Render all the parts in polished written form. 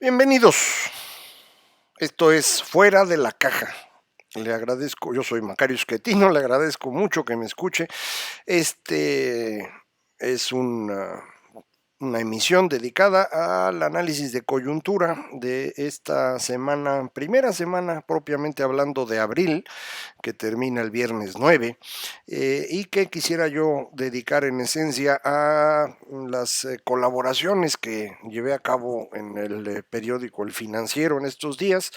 Bienvenidos. Esto es Fuera de la Caja. Le agradezco, yo soy Macario Schettino, le agradezco mucho que me escuche. Este es una emisión dedicada al análisis de coyuntura de esta semana, primera semana propiamente hablando de abril, que termina el viernes 9, y que quisiera yo dedicar en esencia a las colaboraciones que llevé a cabo en el periódico El Financiero en estos días,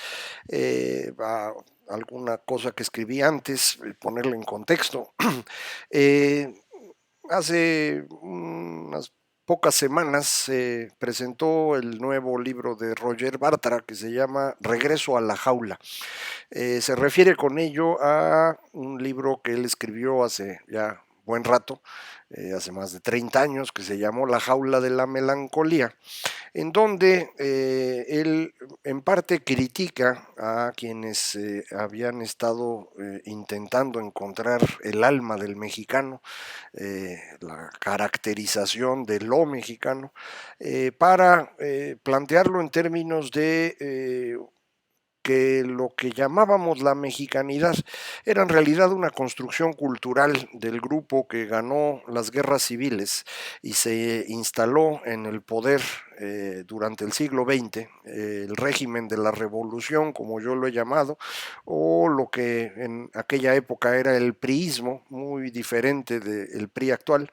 a alguna cosa que escribí antes, ponerle en contexto. eh, Hace unas pocas semanas se presentó el nuevo libro de Roger Bartra que se llama Regreso a la jaula. Se refiere con ello a un libro que él escribió hace ya buen rato, hace más de 30 años, que se llamó La jaula de la melancolía, en donde él en parte critica a quienes habían estado intentando encontrar el alma del mexicano, la caracterización de lo mexicano, para plantearlo en términos de que lo que llamábamos la mexicanidad era en realidad una construcción cultural del grupo que ganó las guerras civiles y se instaló en el poder durante el siglo XX, el régimen de la revolución, como yo lo he llamado, o lo que en aquella época era el priismo, muy diferente del PRI actual.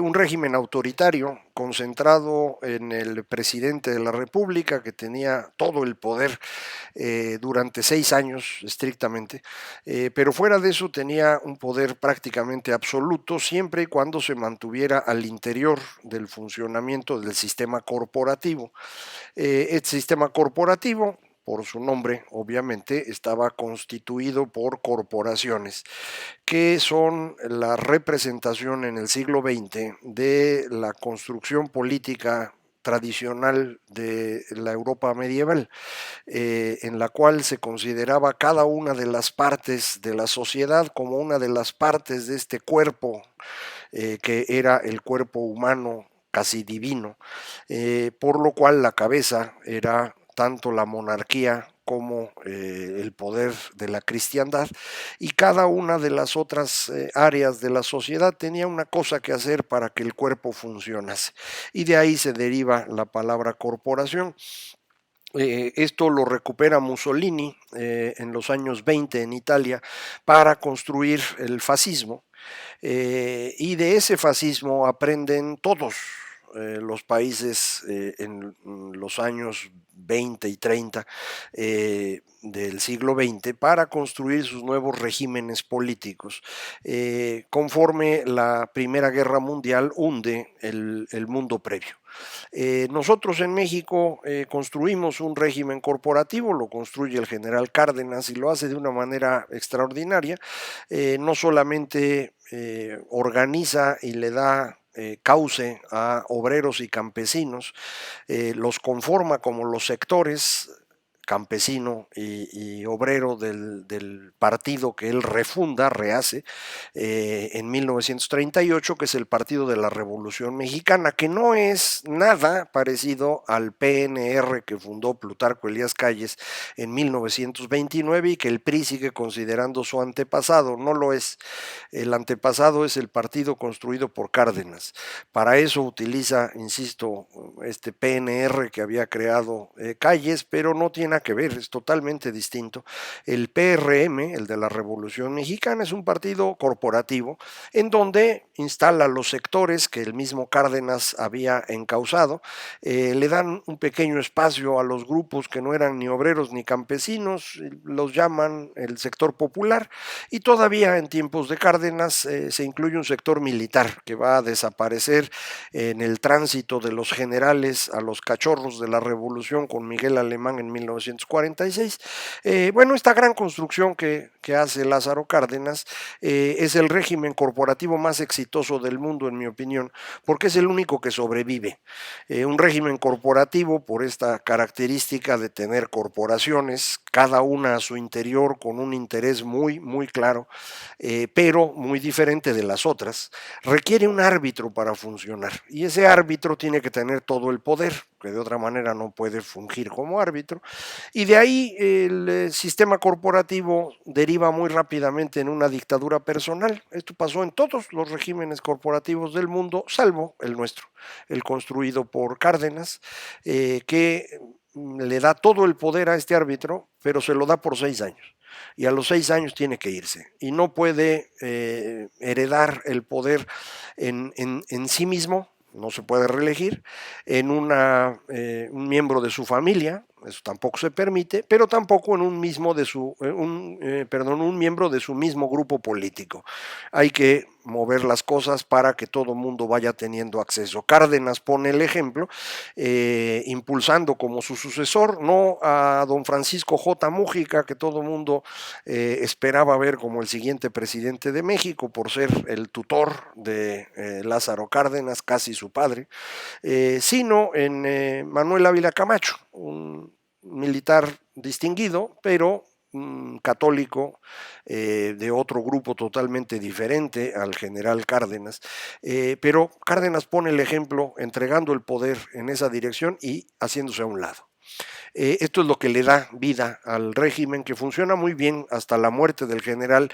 Un régimen autoritario concentrado en el presidente de la República, que tenía todo el poder durante 6 años estrictamente, pero fuera de eso tenía un poder prácticamente absoluto siempre y cuando se mantuviera al interior del funcionamiento del sistema corporativo. Este sistema corporativo, por su nombre, obviamente, estaba constituido por corporaciones que son la representación en el siglo XX de la construcción política tradicional de la Europa medieval, en la cual se consideraba cada una de las partes de la sociedad como una de las partes de este cuerpo, que era el cuerpo humano casi divino, por lo cual la cabeza era tanto la monarquía como el poder de la cristiandad, y cada una de las otras áreas de la sociedad tenía una cosa que hacer para que el cuerpo funcionase, y de ahí se deriva la palabra corporación. Esto lo recupera Mussolini en los años 20 en Italia para construir el fascismo, y de ese fascismo aprenden todos los países en los años 20 y 30 del siglo XX para construir sus nuevos regímenes políticos. Conforme la Primera Guerra Mundial hunde el mundo previo. Nosotros en México construimos un régimen corporativo, lo construye el general Cárdenas y lo hace de una manera extraordinaria. No solamente organiza y le da cauce a obreros y campesinos, los conforma como los sectores campesino y obrero del partido que él refunda, rehace, en 1938, que es el Partido de la Revolución Mexicana, que no es nada parecido al PNR que fundó Plutarco Elías Calles en 1929 y que el PRI sigue considerando su antepasado. No lo es. El antepasado es el partido construido por Cárdenas. Para eso utiliza, insisto, este PNR que había creado Calles, pero no tiene nada que ver, es totalmente distinto. El PRM, el de la Revolución Mexicana, es un partido corporativo en donde instala los sectores que el mismo Cárdenas había encauzado, le dan un pequeño espacio a los grupos que no eran ni obreros ni campesinos, los llaman el sector popular, y todavía en tiempos de Cárdenas se incluye un sector militar que va a desaparecer en el tránsito de los generales a los cachorros de la revolución con Miguel Alemán en 1946. Bueno, esta gran construcción que hace Lázaro Cárdenas es el régimen corporativo más exitoso del mundo, en mi opinión, porque es el único que sobrevive. Un régimen corporativo, por esta característica de tener corporaciones, cada una a su interior con un interés muy, muy claro, pero muy diferente de las otras, requiere un árbitro para funcionar, y ese árbitro tiene que tener todo el poder. que de otra manera no puede fungir como árbitro, y de ahí el sistema corporativo deriva muy rápidamente en una dictadura personal. Esto pasó en todos los regímenes corporativos del mundo, salvo el nuestro, el construido por Cárdenas, que le da todo el poder a este árbitro, pero se lo da por 6 años. Y a los 6 años tiene que irse. Y no puede heredar el poder en sí mismo, no se puede reelegir, en un miembro de su familia, eso tampoco se permite, pero tampoco en un mismo de su, un miembro de su mismo grupo político. Hay que mover las cosas para que todo el mundo vaya teniendo acceso. Cárdenas pone el ejemplo, impulsando como su sucesor, no a don Francisco J. Mújica, que todo el mundo esperaba ver como el siguiente presidente de México por ser el tutor de Lázaro Cárdenas, casi su padre, sino en Manuel Ávila Camacho, un militar distinguido, pero católico de otro grupo totalmente diferente al general Cárdenas, pero Cárdenas pone el ejemplo entregando el poder en esa dirección y haciéndose a un lado. Esto es lo que le da vida al régimen, que funciona muy bien hasta la muerte del general,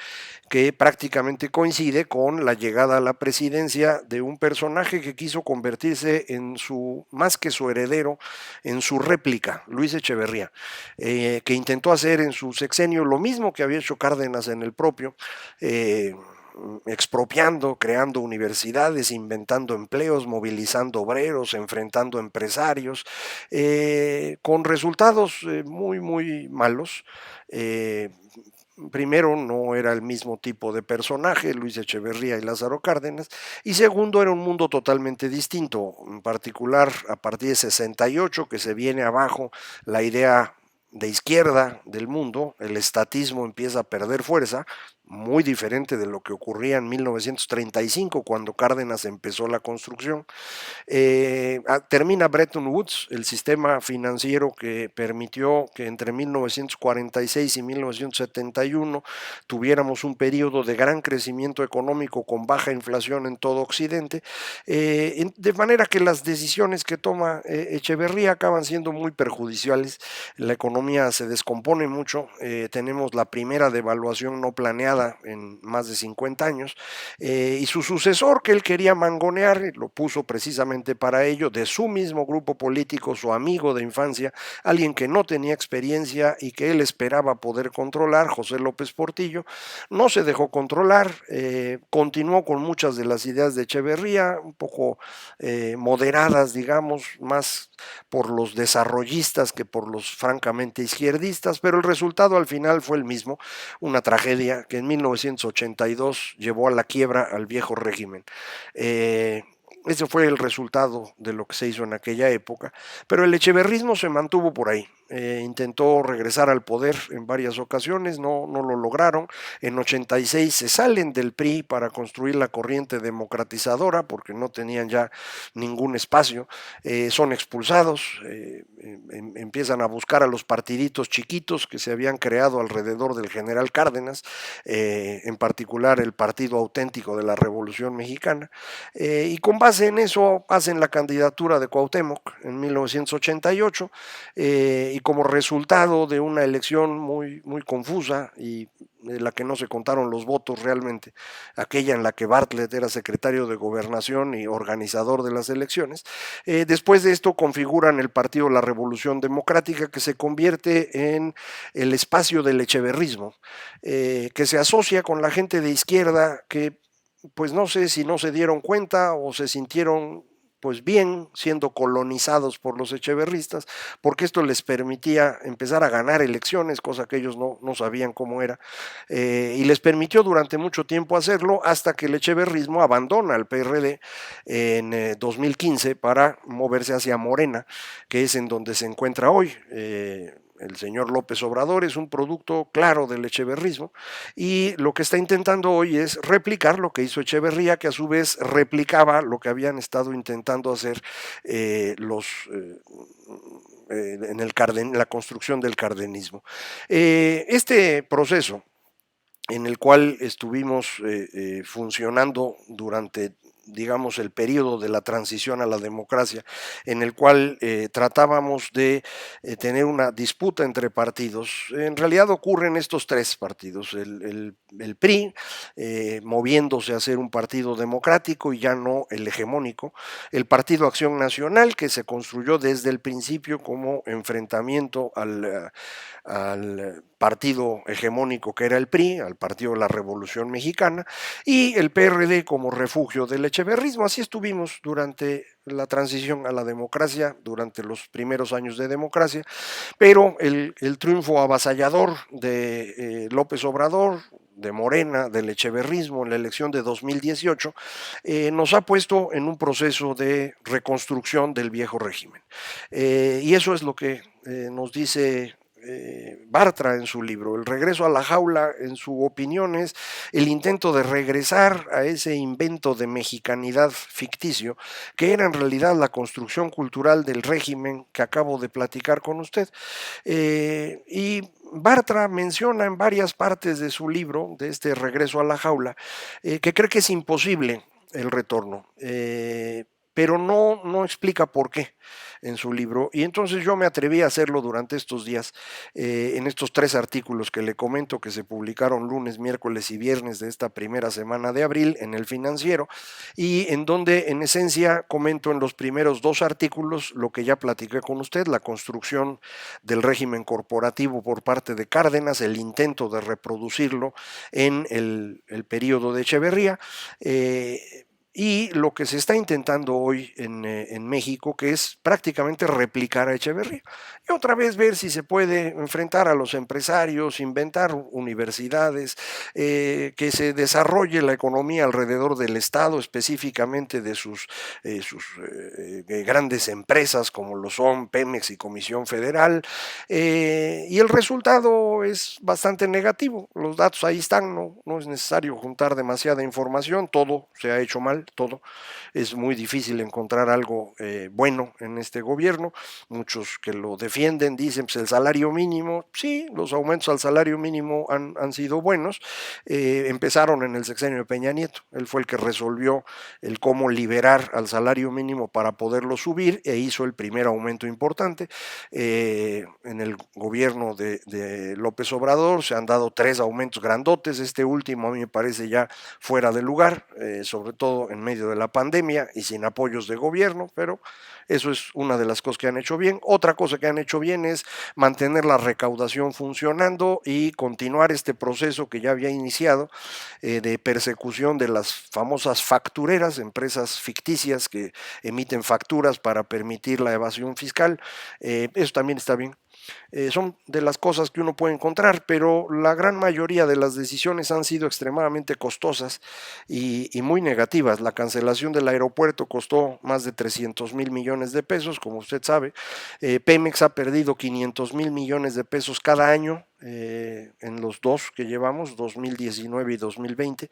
que prácticamente coincide con la llegada a la presidencia de un personaje que quiso convertirse en su, más que su heredero, en su réplica, Luis Echeverría, que intentó hacer en su sexenio lo mismo que había hecho Cárdenas en el propio, expropiando, creando universidades, inventando empleos, movilizando obreros, enfrentando empresarios, con resultados muy, muy malos. Primero, no era el mismo tipo de personaje, Luis Echeverría y Lázaro Cárdenas, y segundo, era un mundo totalmente distinto, en particular a partir de 68, que se viene abajo la idea de izquierda del mundo, el estatismo empieza a perder fuerza, muy diferente de lo que ocurría en 1935, cuando Cárdenas empezó la construcción. Termina Bretton Woods, el sistema financiero que permitió que entre 1946 y 1971 tuviéramos un periodo de gran crecimiento económico con baja inflación en todo Occidente, de manera que las decisiones que toma Echeverría acaban siendo muy perjudiciales. La economía se descompone mucho, tenemos la primera devaluación no planeada en más de 50 años, y su sucesor, que él quería mangonear, lo puso precisamente para ello, de su mismo grupo político, su amigo de infancia, alguien que no tenía experiencia y que él esperaba poder controlar, José López Portillo, no se dejó controlar, continuó con muchas de las ideas de Echeverría, un poco moderadas, digamos, más por los desarrollistas que por los francamente izquierdistas, pero el resultado al final fue el mismo, una tragedia que en 1982 llevó a la quiebra al viejo régimen. Ese fue el resultado de lo que se hizo en aquella época, pero el echeverrismo se mantuvo por ahí. Intentó regresar al poder en varias ocasiones, no lo lograron. En 86 se salen del PRI para construir la corriente democratizadora porque no tenían ya ningún espacio, son expulsados, empiezan a buscar a los partiditos chiquitos que se habían creado alrededor del general Cárdenas, en particular el Partido Auténtico de la Revolución Mexicana, y con base en eso hacen la candidatura de Cuauhtémoc en 1988, y como resultado de una elección muy, muy confusa y de la que no se contaron los votos realmente, aquella en la que Bartlett era secretario de Gobernación y organizador de las elecciones. Después de esto configuran el Partido La Revolución Democrática, que se convierte en el espacio del echeverrismo, que se asocia con la gente de izquierda que, pues no sé si no se dieron cuenta o se sintieron pues bien siendo colonizados por los echeverristas, porque esto les permitía empezar a ganar elecciones, cosa que ellos no sabían cómo era, y les permitió durante mucho tiempo hacerlo hasta que el echeverrismo abandona al PRD en 2015 para moverse hacia Morena, que es en donde se encuentra hoy. El señor López Obrador es un producto claro del echeverrismo y lo que está intentando hoy es replicar lo que hizo Echeverría, que a su vez replicaba lo que habían estado intentando hacer en la construcción del cardenismo. Este proceso en el cual estuvimos funcionando durante digamos, el periodo de la transición a la democracia, en el cual tratábamos de tener una disputa entre partidos. En realidad ocurren estos tres partidos, el PRI, moviéndose a ser un partido democrático y ya no el hegemónico, el Partido Acción Nacional, que se construyó desde el principio como enfrentamiento al partido hegemónico que era el PRI, al Partido de la Revolución Mexicana, y el PRD como refugio del echeverrismo. Así estuvimos durante la transición a la democracia, durante los primeros años de democracia, pero el triunfo avasallador de López Obrador, de Morena, del echeverrismo en la elección de 2018, nos ha puesto en un proceso de reconstrucción del viejo régimen. Y eso es lo que nos dice Bartra en su libro. El regreso a la jaula, en su opinión, es el intento de regresar a ese invento de mexicanidad ficticio que era en realidad la construcción cultural del régimen que acabo de platicar con usted. Y Bartra menciona en varias partes de su libro, de este regreso a la jaula, que cree que es imposible el retorno, pero no explica por qué en su libro. Y entonces yo me atreví a hacerlo durante estos días, en estos 3 artículos que le comento que se publicaron lunes, miércoles y viernes de esta primera semana de abril en El Financiero, y en donde en esencia comento en los primeros 2 artículos lo que ya platiqué con usted, la construcción del régimen corporativo por parte de Cárdenas, el intento de reproducirlo en el periodo de Echeverría, y lo que se está intentando hoy en México, que es prácticamente replicar a Echeverría. Y otra vez ver si se puede enfrentar a los empresarios, inventar universidades, que se desarrolle la economía alrededor del Estado, específicamente de sus grandes empresas como lo son Pemex y Comisión Federal, y el resultado es bastante negativo. Los datos ahí están, no es necesario juntar demasiada información, todo se ha hecho mal, todo. Es muy difícil encontrar algo bueno en este gobierno. Muchos que lo defienden dicen, pues el salario mínimo, sí, los aumentos al salario mínimo han sido buenos. Empezaron en el sexenio de Peña Nieto. Él fue el que resolvió el cómo liberar al salario mínimo para poderlo subir e hizo el primer aumento importante. En el gobierno de López Obrador se han dado 3 aumentos grandotes. Este último a mí me parece ya fuera de lugar, sobre todo en medio de la pandemia y sin apoyos de gobierno, pero eso es una de las cosas que han hecho bien. Otra cosa que han hecho bien es mantener la recaudación funcionando y continuar este proceso que ya había iniciado, de persecución de las famosas factureras, empresas ficticias que emiten facturas para permitir la evasión fiscal. Eso también está bien. Son de las cosas que uno puede encontrar, pero la gran mayoría de las decisiones han sido extremadamente costosas y muy negativas. La cancelación del aeropuerto costó más de 300,000 millones de pesos, como usted sabe. Pemex ha perdido 500,000 millones de pesos cada año, en los 2 que llevamos, 2019 y 2020.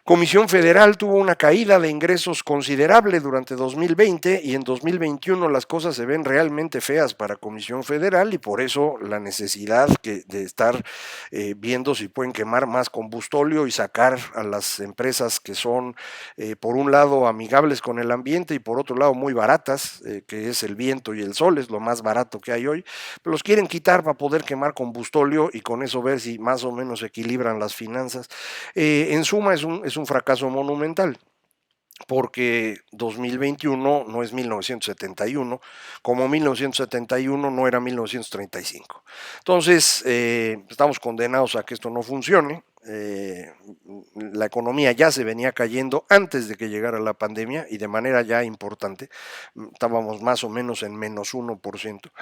Comisión Federal tuvo una caída de ingresos considerable durante 2020 y en 2021 las cosas se ven realmente feas para Comisión Federal y por eso la necesidad de estar viendo si pueden quemar más combustóleo y sacar a las empresas que son, por un lado, amigables con el ambiente y por otro lado muy baratas, que es el viento y el sol, es lo más barato que hay hoy. Los quieren quitar para poder quemar combustóleo y con eso ver si más o menos equilibran las finanzas. En suma, es un fracaso monumental, porque 2021 no es 1971, como 1971 no era 1935. Entonces, estamos condenados a que esto no funcione. La economía ya se venía cayendo antes de que llegara la pandemia y de manera ya importante. Estábamos más o menos en -1%,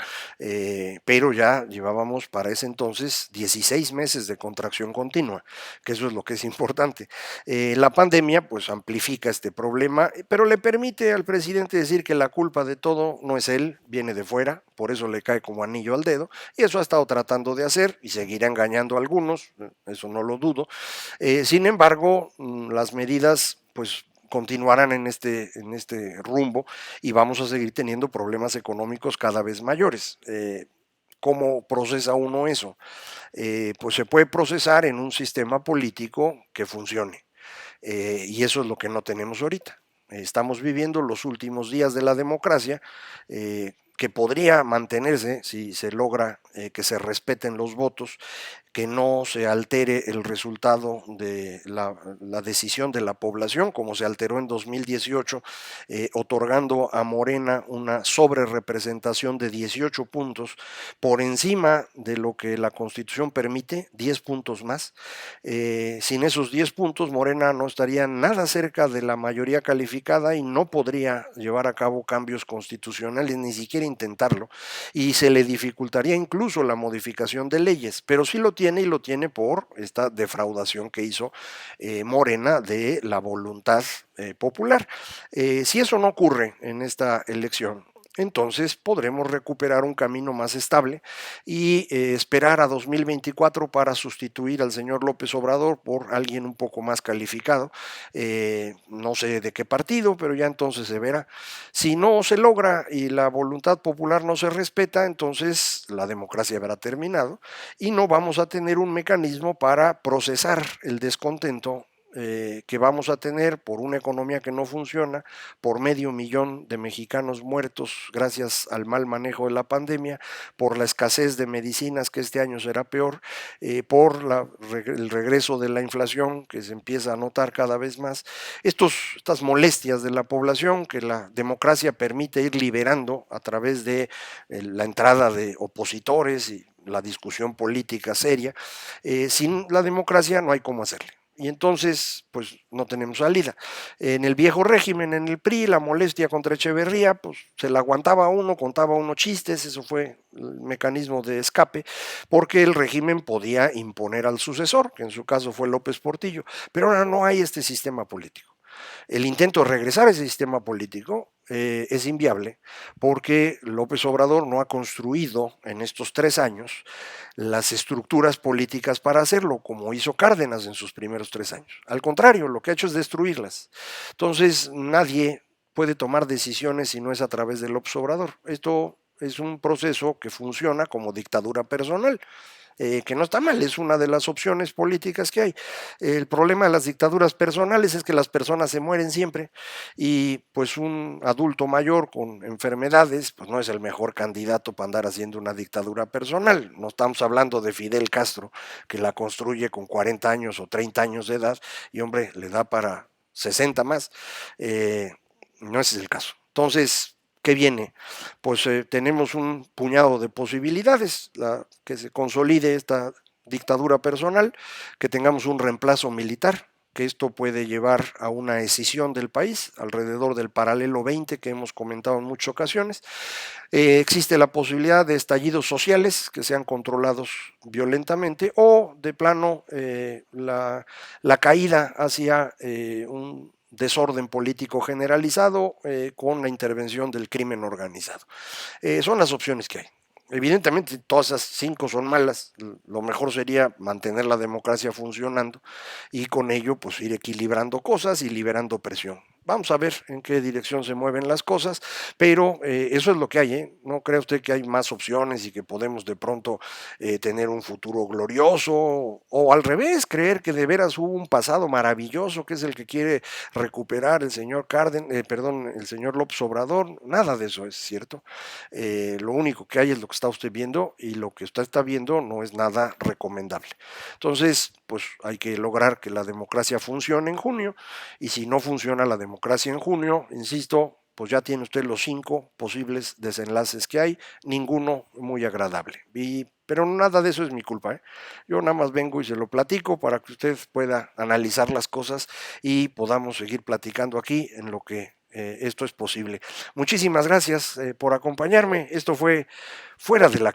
pero ya llevábamos para ese entonces 16 meses de contracción continua, que eso es lo que es importante. La pandemia pues amplifica este problema, pero le permite al presidente decir que la culpa de todo no es él, viene de fuera, por eso le cae como anillo al dedo, y eso ha estado tratando de hacer y seguirá engañando a algunos, eso no lo dudo. Sin embargo, las medidas pues continuarán en este rumbo y vamos a seguir teniendo problemas económicos cada vez mayores. ¿Cómo procesa uno eso? Pues se puede procesar en un sistema político que funcione. Y eso es lo que no tenemos ahorita. Estamos viviendo los últimos días de la democracia, que podría mantenerse si se logra que se respeten los votos, que no se altere el resultado de la decisión de la población, como se alteró en 2018, otorgando a Morena una sobrerepresentación de 18 puntos por encima de lo que la Constitución permite, 10 puntos más. Sin esos 10 puntos, Morena no estaría nada cerca de la mayoría calificada y no podría llevar a cabo cambios constitucionales, ni siquiera intentarlo, y se le dificultaría incluso la modificación de leyes, pero sí lo tiene, y lo tiene por esta defraudación que hizo Morena de la voluntad popular. Si eso no ocurre en esta elección, entonces podremos recuperar un camino más estable y esperar a 2024 para sustituir al señor López Obrador por alguien un poco más calificado, no sé de qué partido, pero ya entonces se verá. Si no se logra y la voluntad popular no se respeta, entonces la democracia habrá terminado y no vamos a tener un mecanismo para procesar el descontento que vamos a tener por una economía que no funciona, por 500,000 de mexicanos muertos gracias al mal manejo de la pandemia, por la escasez de medicinas que este año será peor, por el regreso de la inflación que se empieza a notar cada vez más, estas molestias de la población que la democracia permite ir liberando a través de la entrada de opositores y la discusión política seria. Sin la democracia no hay cómo hacerle. Y entonces, pues no tenemos salida. En el viejo régimen, en el PRI, la molestia contra Echeverría, pues se la aguantaba uno, contaba uno chistes, eso fue el mecanismo de escape, porque el régimen podía imponer al sucesor, que en su caso fue López Portillo. Pero ahora no hay este sistema político. El intento de regresar a ese sistema político es inviable porque López Obrador no ha construido en estos 3 años las estructuras políticas para hacerlo, como hizo Cárdenas en sus primeros 3 años. Al contrario, lo que ha hecho es destruirlas. Entonces, nadie puede tomar decisiones si no es a través del López Obrador. Esto es un proceso que funciona como dictadura personal. Que no está mal, es una de las opciones políticas que hay. El problema de las dictaduras personales es que las personas se mueren siempre y pues un adulto mayor con enfermedades pues no es el mejor candidato para andar haciendo una dictadura personal. No estamos hablando de Fidel Castro, que la construye con 40 años o 30 años de edad y hombre, le da para 60 más. No ese es el caso. Entonces, ¿qué viene? Pues tenemos un puñado de posibilidades, que se consolide esta dictadura personal, que tengamos un reemplazo militar, que esto puede llevar a una escisión del país alrededor del paralelo 20 que hemos comentado en muchas ocasiones. Existe la posibilidad de estallidos sociales que sean controlados violentamente o de plano la caída hacia un desorden político generalizado con la intervención del crimen organizado. Son las opciones que hay. Evidentemente todas esas 5 son malas, lo mejor sería mantener la democracia funcionando y con ello pues ir equilibrando cosas y liberando presión. Vamos a ver en qué dirección se mueven las cosas, pero eso es lo que hay, ¿eh? No cree usted que hay más opciones y que podemos de pronto tener un futuro glorioso o al revés, creer que de veras hubo un pasado maravilloso que es el que quiere recuperar el señor el señor López Obrador. Nada de eso es cierto. Lo único que hay es lo que está usted viendo y lo que usted está viendo no es nada recomendable. Entonces, pues hay que lograr que la democracia funcione en junio y si no funciona la democracia en junio, insisto, pues ya tiene usted los 5 posibles desenlaces que hay, ninguno muy agradable. Pero nada de eso es mi culpa, ¿eh? Yo nada más vengo y se lo platico para que usted pueda analizar las cosas y podamos seguir platicando aquí en lo que esto es posible. Muchísimas gracias por acompañarme. Esto fue Fuera de la